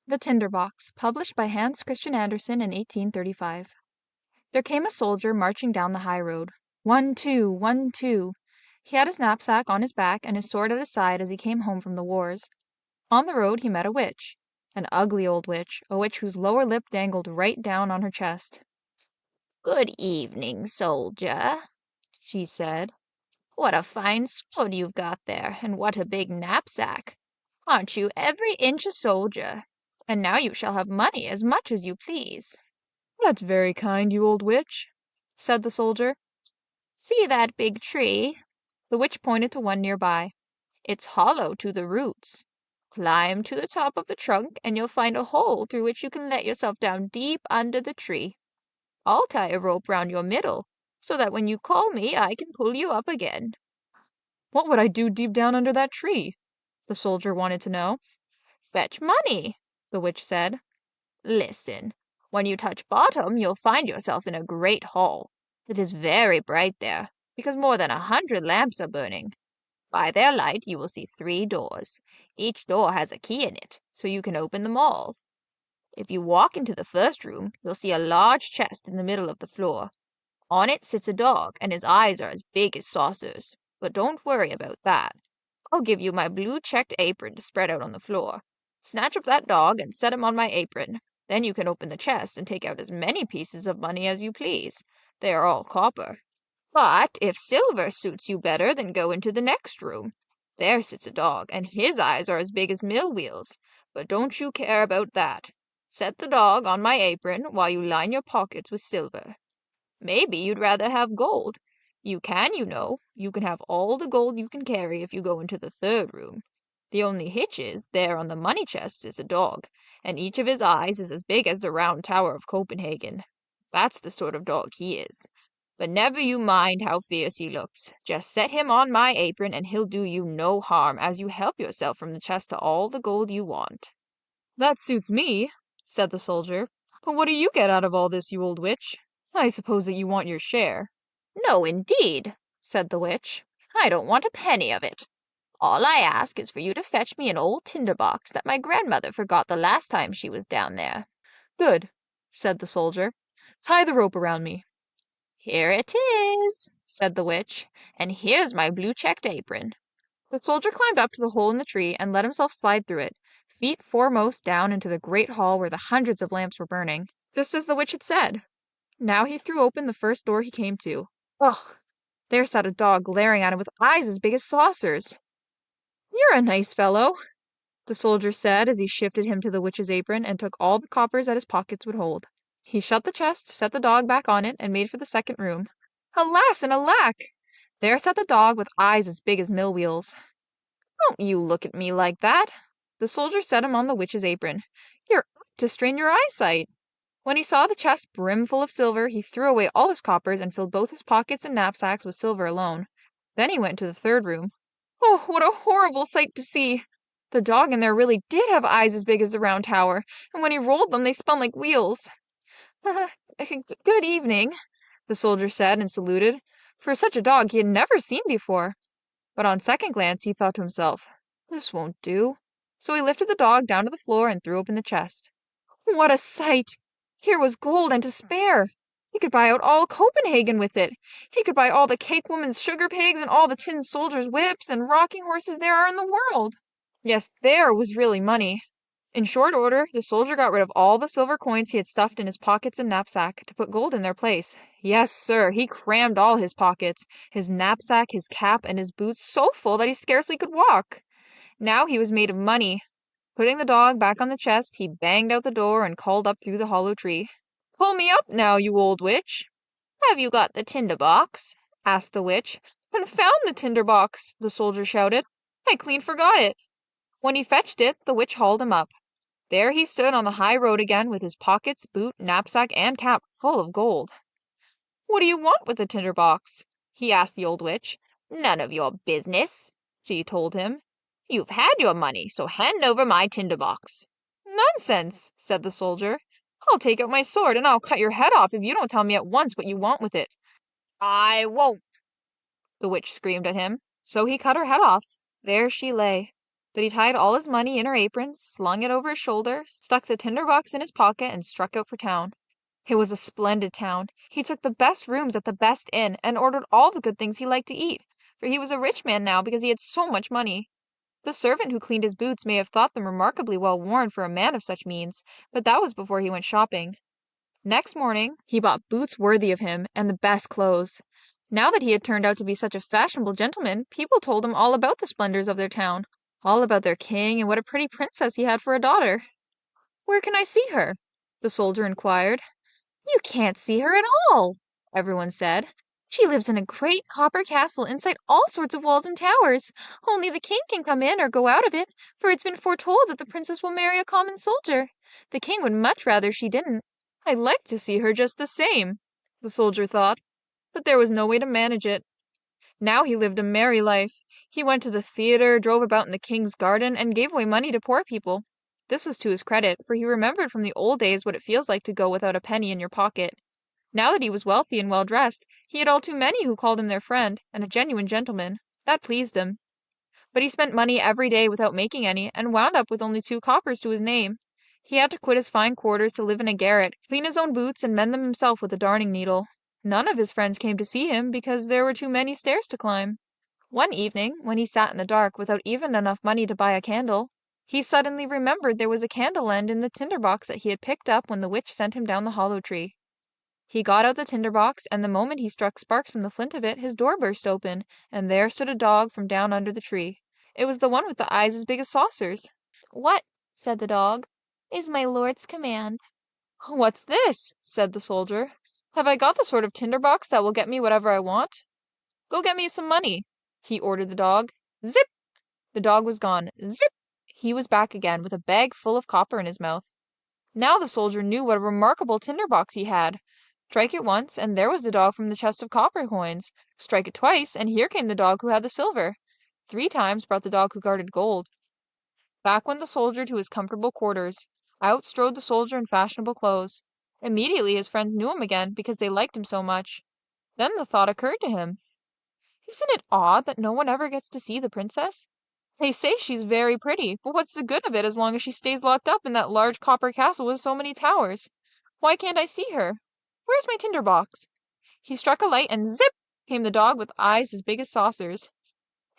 The Tinderbox, published by Hans Christian Andersen in 1835. There came a soldier marching down the high road. 1, 2, 1, 2. He had his knapsack on his back and his sword at his side as he came home from the wars. On the road he met a witch, an ugly old witch, a witch whose lower lip dangled right down on her chest. "Good evening, soldier," she said. "What a fine sword you've got there, and what a big knapsack! Aren't you every inch a soldier? And now you shall have money as much as you please." "That's very kind, you old witch," said the soldier. "See that big tree?" The witch pointed to one nearby. "It's hollow to the roots. Climb to the top of the trunk, and you'll find a hole through which you can let yourself down deep under the tree. I'll tie a rope round your middle, so that when you call me I can pull you up again." "What would I do deep down under that tree?" the soldier wanted to know. "Fetch money," the witch said. "Listen. When you touch bottom, you'll find yourself in a great hall. It is very bright there, because more than 100 lamps are burning. By their light you will see 3 doors. Each door has a key in it, so you can open them all. If you walk into the first room, you'll see a large chest in the middle of the floor. On it sits a dog, and his eyes are as big as saucers. But don't worry about that. I'll give you my blue checked apron to spread out on the floor. Snatch up that dog and set him on my apron. Then you can open the chest and take out as many pieces of money as you please. They are all copper. But if silver suits you better, then go into the next room. There sits a dog, and his eyes are as big as mill wheels. But don't you care about that. Set the dog on my apron while you line your pockets with silver. Maybe you'd rather have gold. You can, you know. You can have all the gold you can carry if you go into the third room. The only hitch is, there on the money chest is a dog, and each of his eyes is as big as the round tower of Copenhagen. That's the sort of dog he is. But never you mind how fierce he looks. Just set him on my apron and he'll do you no harm, as you help yourself from the chest to all the gold you want." "That suits me," said the soldier. "But what do you get out of all this, you old witch? I suppose that you want your share." "No, indeed," said the witch. "I don't want a penny of it. All I ask is for you to fetch me an old tinder box that my grandmother forgot the last time she was down there." "Good," said the soldier. "Tie the rope around me." "Here it is," said the witch, "and here's my blue checked apron." The soldier climbed up to the hole in the tree and let himself slide through it, feet foremost down into the great hall where the hundreds of lamps were burning, just as the witch had said. Now he threw open the first door he came to. Ugh! There sat a dog glaring at him with eyes as big as saucers. "You're a nice fellow," the soldier said as he shifted him to the witch's apron and took all the coppers that his pockets would hold. He shut the chest, set the dog back on it, and made for the second room. Alas and alack! There sat the dog with eyes as big as mill wheels. "Don't you look at me like that!" The soldier set him on the witch's apron. "You're apt to strain your eyesight." When he saw the chest brimful of silver, he threw away all his coppers and filled both his pockets and knapsacks with silver alone. Then he went to the third room. Oh, what a horrible sight to see! The dog in there really did have eyes as big as the round tower, and when he rolled them they spun like wheels. "Good evening," the soldier said and saluted. For such a dog he had never seen before. But on second glance he thought to himself, "This won't do." So he lifted the dog down to the floor and threw open the chest. What a sight! Here was gold and to spare. He could buy out all Copenhagen with it. He could buy all the cake woman's sugar pigs and all the tin soldiers' whips and rocking horses there are in the world. Yes, there was really money. In short order, the soldier got rid of all the silver coins he had stuffed in his pockets and knapsack to put gold in their place. Yes, sir, he crammed all his pockets, his knapsack, his cap, and his boots so full that he scarcely could walk. Now he was made of money. Putting the dog back on the chest, he banged out the door and called up through the hollow tree. "Pull me up now, you old witch." "Have you got the tinder box?" asked the witch. "Confound the tinder box!" the soldier shouted. "I clean forgot it." When he fetched it, the witch hauled him up. There he stood on the high road again with his pockets, boot, knapsack, and cap full of gold. "What do you want with the tinder box?" he asked the old witch. "None of your business," she told him. "You've had your money, so hand over my tinder box." "Nonsense," said the soldier. "I'll take out my sword and I'll cut your head off if you don't tell me at once what you want with it." "I won't," the witch screamed at him. So he cut her head off. There she lay. But he tied all his money in her apron, slung it over his shoulder, stuck the tinderbox in his pocket, and struck out for town. It was a splendid town. He took the best rooms at the best inn, and ordered all the good things he liked to eat, for he was a rich man now because he had so much money. The servant who cleaned his boots may have thought them remarkably well worn for a man of such means, but that was before he went shopping. Next morning, he bought boots worthy of him, and the best clothes. Now that he had turned out to be such a fashionable gentleman, people told him all about the splendors of their town, all about their king, and what a pretty princess he had for a daughter. "Where can I see her?" the soldier inquired. "You can't see her at all," everyone said. "She lives in a great copper castle inside all sorts of walls and towers. Only the king can come in or go out of it, for it's been foretold that the princess will marry a common soldier. The king would much rather she didn't." "I'd like to see her just the same," the soldier thought, but there was no way to manage it. Now he lived a merry life. He went to the theater, drove about in the king's garden, and gave away money to poor people. This was to his credit, for he remembered from the old days what it feels like to go without a penny in your pocket. Now that he was wealthy and well dressed, he had all too many who called him their friend, and a genuine gentleman. That pleased him. But he spent money every day without making any, and wound up with only 2 coppers to his name. He had to quit his fine quarters to live in a garret, clean his own boots, and mend them himself with a darning needle. None of his friends came to see him because there were too many stairs to climb. One evening, when he sat in the dark without even enough money to buy a candle, he suddenly remembered there was a candle end in the tinder box that he had picked up when the witch sent him down the hollow tree. He got out the tinder box, and the moment he struck sparks from the flint of it, his door burst open, and there stood a dog from down under the tree. It was the one with the eyes as big as saucers. "What," said the dog, "is my lord's command?" "What's this?" said the soldier. "Have I got the sort of tinder box that will get me whatever I want?" "Go get me some money," he ordered the dog. Zip! The dog was gone. Zip! He was back again, with a bag full of copper in his mouth. Now the soldier knew what a remarkable tinder box he had. Strike it once, and there was the dog from the chest of copper coins. Strike it twice, and here came the dog who had the silver. 3 times brought the dog who guarded gold. Back went the soldier to his comfortable quarters. Out strode the soldier in fashionable clothes. Immediately his friends knew him again because they liked him so much. Then the thought occurred to him. Isn't it odd that no one ever gets to see the princess? They say she's very pretty, but what's the good of it as long as she stays locked up in that large copper castle with so many towers? Why can't I see her? Where's my tinder box? He struck a light, and zip came the dog with eyes as big as saucers.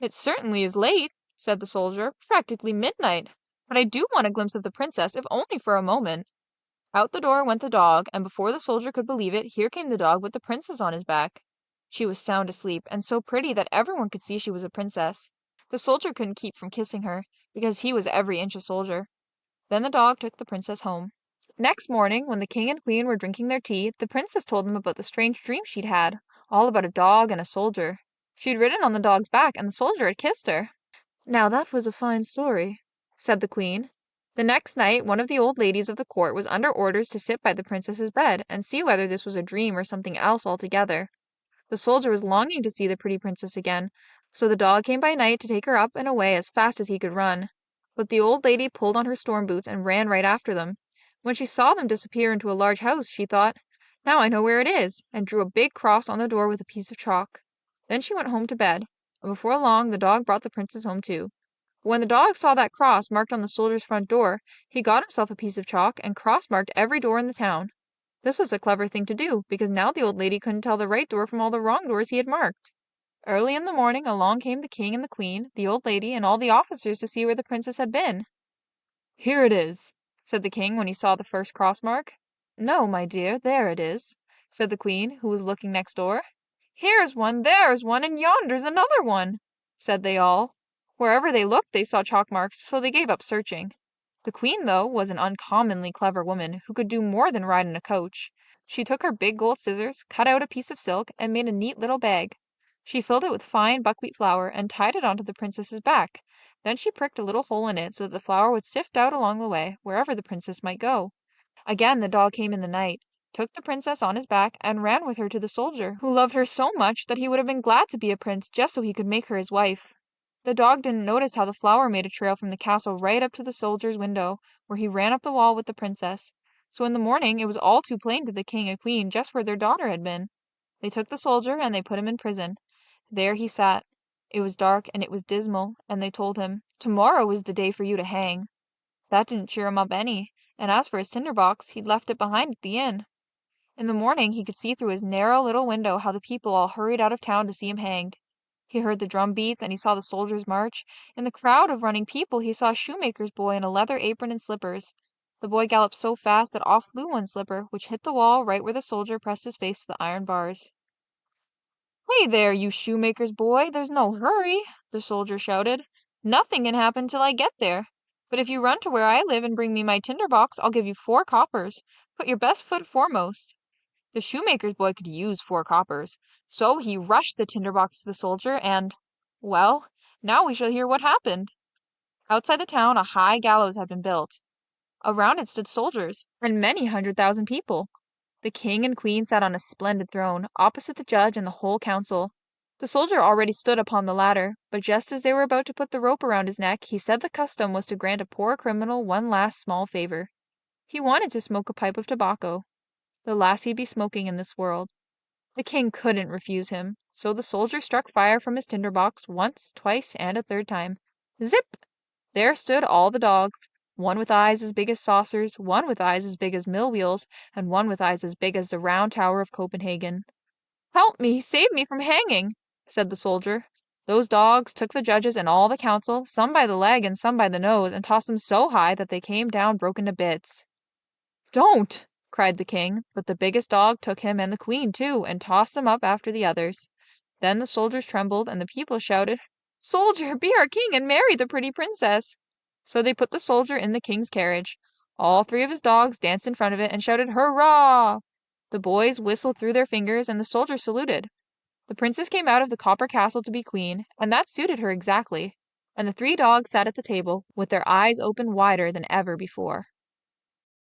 "It certainly is late," said the soldier, "practically midnight. But I do want a glimpse of the princess, if only for a moment." Out the door went the dog, and before the soldier could believe it, here came the dog with the princess on his back. She was sound asleep, and so pretty that everyone could see she was a princess. The soldier couldn't keep from kissing her, because he was every inch a soldier. Then the dog took the princess home. Next morning, when the king and queen were drinking their tea, the princess told them about the strange dream she'd had, all about a dog and a soldier. She'd ridden on the dog's back, and the soldier had kissed her. "Now that was a fine story," said the queen. The next night, one of the old ladies of the court was under orders to sit by the princess's bed and see whether this was a dream or something else altogether. The soldier was longing to see the pretty princess again, so the dog came by night to take her up and away as fast as he could run. But the old lady pulled on her storm boots and ran right after them. When she saw them disappear into a large house, she thought, "Now I know where it is," and drew a big cross on the door with a piece of chalk. Then she went home to bed, and before long the dog brought the princess home too. But when the dog saw that cross marked on the soldier's front door, he got himself a piece of chalk and cross-marked every door in the town. This was a clever thing to do, because now the old lady couldn't tell the right door from all the wrong doors he had marked. Early in the morning along came the king and the queen, the old lady, and all the officers to see where the princess had been. "Here it is," said the king when he saw the first cross mark. "No, my dear, there it is," said the queen, who was looking next door. "Here's one, there's one, and yonder's another one," said they all. Wherever they looked they saw chalk marks, so they gave up searching. The queen, though, was an uncommonly clever woman who could do more than ride in a coach. She took her big gold scissors, cut out a piece of silk, and made a neat little bag. She filled it with fine buckwheat flour and tied it onto the princess's back. Then she pricked a little hole in it so that the flour would sift out along the way, wherever the princess might go. Again the dog came in the night, took the princess on his back, and ran with her to the soldier, who loved her so much that he would have been glad to be a prince just so he could make her his wife. The dog didn't notice how the flour made a trail from the castle right up to the soldier's window, where he ran up the wall with the princess. So in the morning it was all too plain to the king and queen just where their daughter had been. They took the soldier and they put him in prison. There he sat. It was dark and it was dismal, and they told him, "Tomorrow is the day for you to hang." That didn't cheer him up any, and as for his tinder box, he'd left it behind at the inn. In the morning he could see through his narrow little window how the people all hurried out of town to see him hanged. He heard the drum beats and he saw the soldiers march. In the crowd of running people he saw a shoemaker's boy in a leather apron and slippers. The boy galloped so fast that off flew one slipper, which hit the wall right where the soldier pressed his face to the iron bars. "Hey there, you shoemaker's boy, there's no hurry," the soldier shouted. "Nothing can happen till I get there. But if you run to where I live and bring me my tinder box, I'll give you 4 coppers. Put your best foot foremost." The shoemaker's boy could use 4 coppers, so he rushed the tinder box to the soldier and, well, now we shall hear what happened. Outside the town a high gallows had been built. Around it stood soldiers and many 100,000 people. The king and queen sat on a splendid throne, opposite the judge and the whole council. The soldier already stood upon the ladder, but just as they were about to put the rope around his neck, he said the custom was to grant a poor criminal one last small favor. He wanted to smoke a pipe of tobacco, the last he'd be smoking in this world. The king couldn't refuse him, so the soldier struck fire from his tinder box once, twice, and a third time. Zip! There stood all the dogs, one with eyes as big as saucers, one with eyes as big as mill wheels, and one with eyes as big as the round tower of Copenhagen. "Help me! Save me from hanging!" said the soldier. Those dogs took the judges and all the council, some by the leg and some by the nose, and tossed them so high that they came down broken to bits. "Don't!" cried the king, but the biggest dog took him and the queen too, and tossed them up after the others. Then the soldiers trembled, and the people shouted, "Soldier, be our king and marry the pretty princess!" So they put the soldier in the king's carriage. All 3 of his dogs danced in front of it and shouted, "Hurrah!" The boys whistled through their fingers, and the soldiers saluted. The princess came out of the copper castle to be queen, and that suited her exactly. And the 3 dogs sat at the table, with their eyes open wider than ever before.